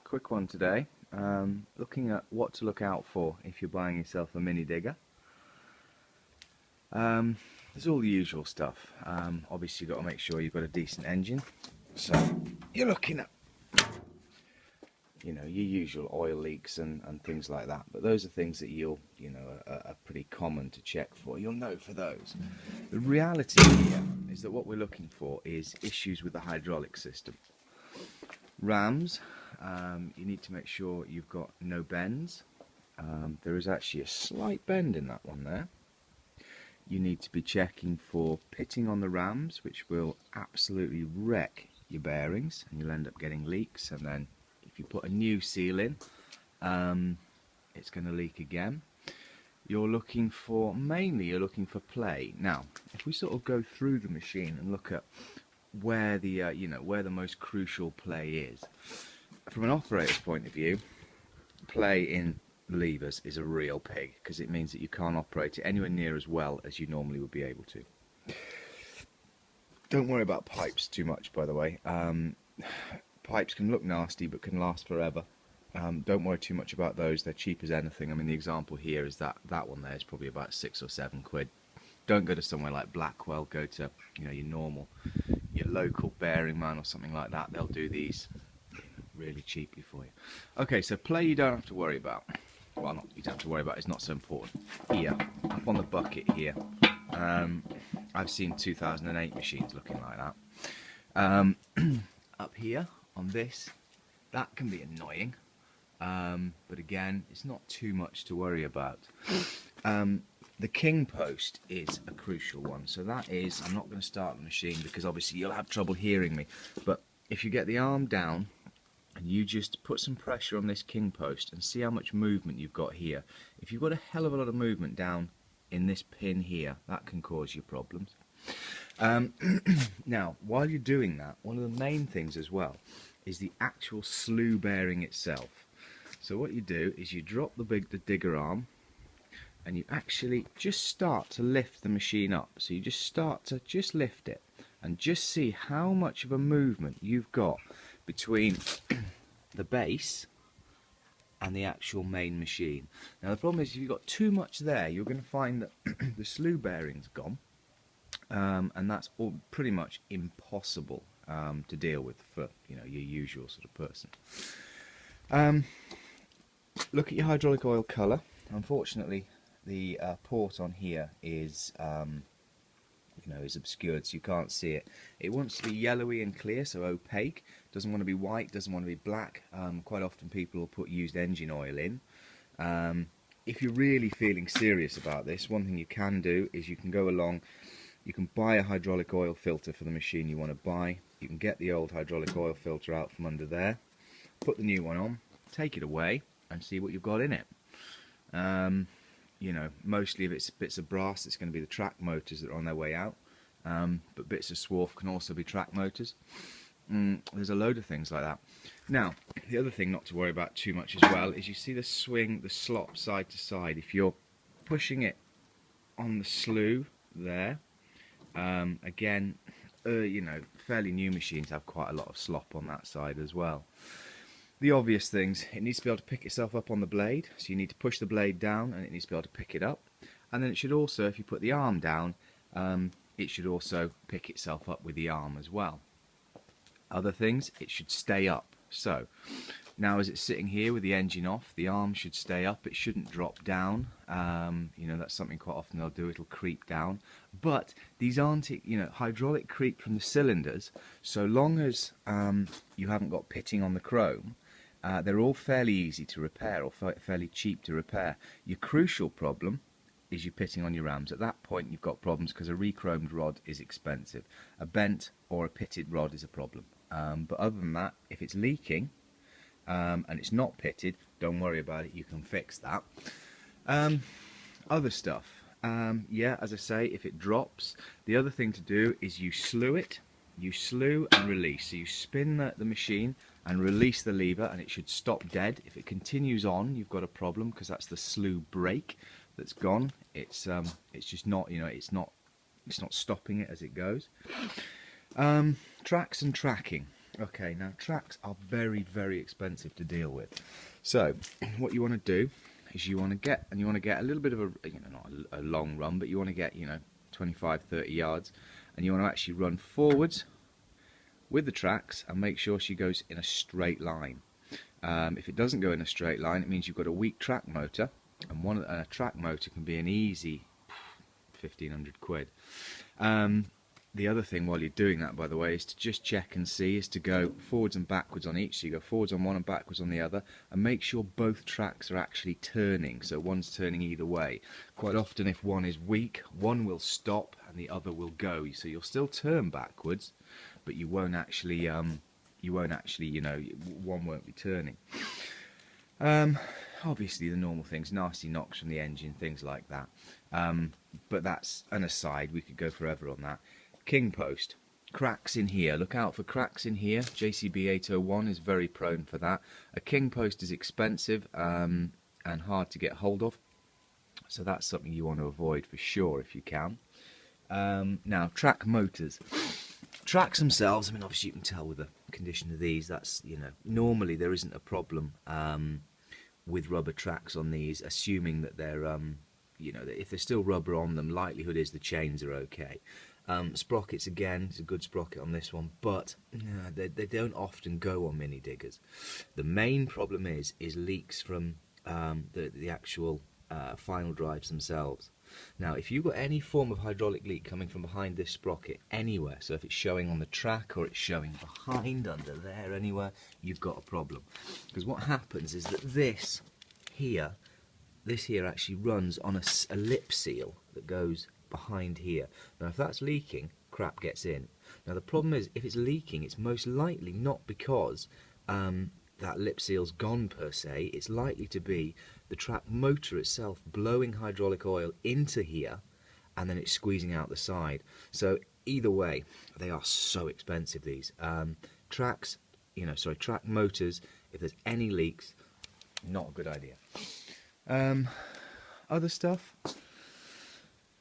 quick one today. Looking at what to look out for if you're buying yourself a mini digger. There's all the usual stuff. Obviously you've got to make sure you've got a decent engine. So you're looking at, your usual oil leaks and things like that. But those are things that are pretty common to check for. You'll know for those. The reality here is that what we're looking for is issues with the hydraulic system. Rams, you need to make sure you've got no bends. There is actually a slight bend in that one there. You need to be checking for pitting on the rams, which will absolutely wreck your bearings and you'll end up getting leaks, and then if you put a new seal in, it's going to leak again. You're looking for play. Now, if we sort of go through the machine and look at where the where the most crucial play is, from an operator's point of view, play in levers is a real pig, because it means that you can't operate it anywhere near as well as you normally would be able to. Don't worry about pipes too much, by the way. Pipes can look nasty but can last forever. Don't worry too much about those. They're cheap as anything. I mean, the example here is that one there is probably about 6 or 7 quid. Don't go to somewhere like Blackwell. Go to your local bearing man or something like that. They'll do these really cheaply for you. Okay, so play you don't have to worry about. Well, you don't have to worry about. It's not so important. Here, up on the bucket here, I've seen 2008 machines looking like that. Up here on this, that can be annoying, but again, it's not too much to worry about. The king post is a crucial one. So that is, I'm not going to start the machine because obviously you'll have trouble hearing me, but if you get the arm down and you just put some pressure on this king post and see how much movement you've got here. If you've got a hell of a lot of movement down in this pin here, that can cause you problems. Now, while you're doing that, one of the main things as well is the actual slew bearing itself. So what you do is you drop the digger arm and you actually just start to lift the machine up. So you just start to lift it and just see how much of a movement you've got between the base and the actual main machine. Now the problem is if you've got too much there, you're going to find that the slew bearing's gone, and that's all pretty much impossible to deal with for your usual sort of person. Look at your hydraulic oil colour. Unfortunately, the port on here is is obscured, so you can't see it. It wants to be yellowy and clear, so opaque. Doesn't want to be white, doesn't want to be black. Quite often people will put used engine oil in. If you're really feeling serious about this, one thing you can do is you can go along, you can buy a hydraulic oil filter for the machine you want to buy. You can get the old hydraulic oil filter out from under there, put the new one on, take it away and see what you've got in it. Mostly if it's bits of brass, it's going to be the track motors that are on their way out, but bits of swarf can also be track motors. There's a load of things like that. Now, the other thing not to worry about too much as well is you see the swing, the slop side to side. If you're pushing it on the slew there, again, fairly new machines have quite a lot of slop on that side as well. The obvious things, it needs to be able to pick itself up on the blade, so you need to push the blade down and it needs to be able to pick it up. And then it should also, if you put the arm down, it should also pick itself up with the arm as well. Other things, it should stay up. So, now as it's sitting here with the engine off, the arm should stay up, it shouldn't drop down. That's something quite often they'll do, it'll creep down. But these aren't, hydraulic creep from the cylinders, so long as you haven't got pitting on the chrome, they're all fairly easy to repair or fairly cheap to repair. Your crucial problem is your pitting on your rams. At that point you've got problems because a re-chromed rod is expensive. A bent or a pitted rod is a problem. But other than that, if it's leaking and it's not pitted, don't worry about it, you can fix that. Other stuff, as I say, if it drops, the other thing to do is you slew it. You slew and release. So you spin the machine and release the lever and it should stop dead. If it continues on, you've got a problem because that's the slew brake that's gone. It's just not, it's not stopping it as it goes. Tracks and tracking. Okay, now tracks are very, very expensive to deal with. So what you want to do is you want to get a little bit of a, not a long run, but you want to get 25, 30 yards, and you want to actually run forwards with the tracks and make sure she goes in a straight line. If it doesn't go in a straight line, it means you've got a weak track motor, and a track motor can be an easy 1,500 quid. The other thing while you're doing that, by the way, is to just check and see, is to go forwards and backwards on each. So you go forwards on one and backwards on the other, and make sure both tracks are actually turning, so one's turning either way. Quite often if one is weak, one will stop and the other will go. So you'll still turn backwards, but you won't actually, one won't be turning. Obviously the normal things, nasty knocks from the engine, things like that. But that's an aside, we could go forever on that. King post, cracks in here, look out for cracks in here. JCB 801 is very prone for that. A king post is expensive and hard to get hold of, so that's something you want to avoid for sure if you can. Now track motors. Tracks themselves, I mean obviously you can tell with the condition of these, that's, normally there isn't a problem with rubber tracks on these, assuming that they're, that if there's still rubber on them, likelihood is the chains are okay. Sprockets, again, it's a good sprocket on this one, but they don't often go on mini diggers. The main problem is leaks from the actual final drives themselves. Now, if you've got any form of hydraulic leak coming from behind this sprocket anywhere, so if it's showing on the track or it's showing behind under there anywhere, you've got a problem. Because what happens is that this here actually runs on a lip seal that goes behind here. Now if that's leaking, crap gets in. Now the problem is, if it's leaking, it's most likely not because that lip seal's gone per se. It's likely to be the track motor itself blowing hydraulic oil into here and then it's squeezing out the side. So either way, they are so expensive, these track motors. If there's any leaks, not a good idea. Other stuff,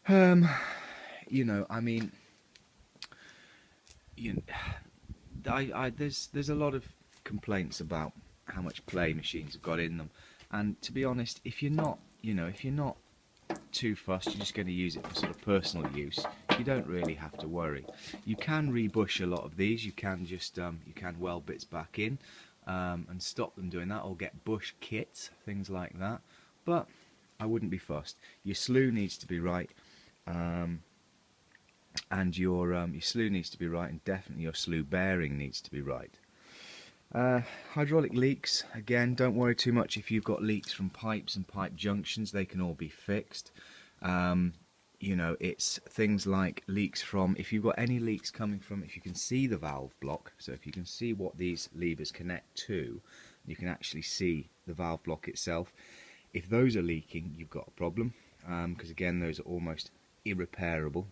I mean, there's a lot of complaints about how much play machines have got in them, and to be honest, if you're not too fussed, you're just going to use it for sort of personal use, you don't really have to worry. You can rebush a lot of these. You can just you can weld bits back in and stop them doing that, or get bush kits, things like that, but I wouldn't be fussed. Your slew needs to be right, and your slew needs to be right, and definitely your slew bearing needs to be right. Hydraulic leaks, again, don't worry too much if you've got leaks from pipes and pipe junctions. They can all be fixed. It's things like leaks from, if you've got any leaks coming from, if you can see the valve block, so if you can see what these levers connect to, you can actually see the valve block itself. If those are leaking, you've got a problem, because again, those are almost irreparable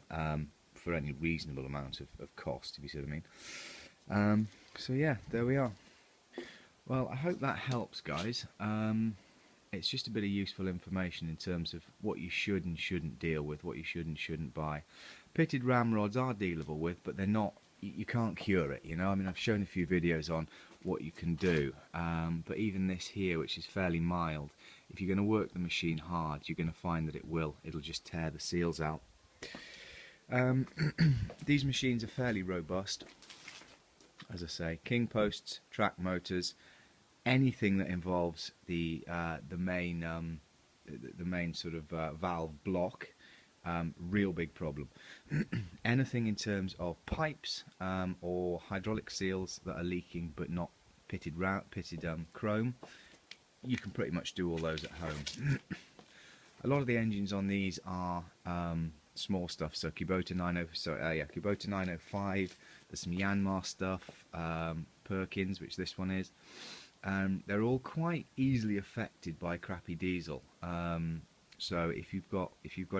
for any reasonable amount of cost, if you see what I mean. So yeah, there we are. Well, I hope that helps, guys. It's just a bit of useful information in terms of what you should and shouldn't deal with, what you should and shouldn't buy. Pitted ramrods are dealable with, but they're not, you can't cure it, I mean, I've shown a few videos on what you can do, but even this here, which is fairly mild, if you're going to work the machine hard, you're going to find that it'll just tear the seals out. These machines are fairly robust, as I say. King posts, track motors, anything that involves the main sort of valve block, real big problem. Anything in terms of pipes or hydraulic seals that are leaking but not pitted chrome, you can pretty much do all those at home. A lot of the engines on these are small stuff, so Kubota 905, there's some Yanmar stuff, Perkins, which this one is. They're all quite easily affected by crappy diesel. So if you've got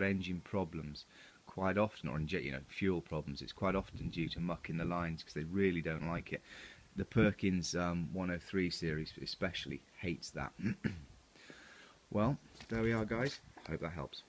engine problems, quite often, or fuel problems, it's quite often due to muck in the lines because they really don't like it. The Perkins 103 series especially hates that. Well, there we are, guys. Hope that helps.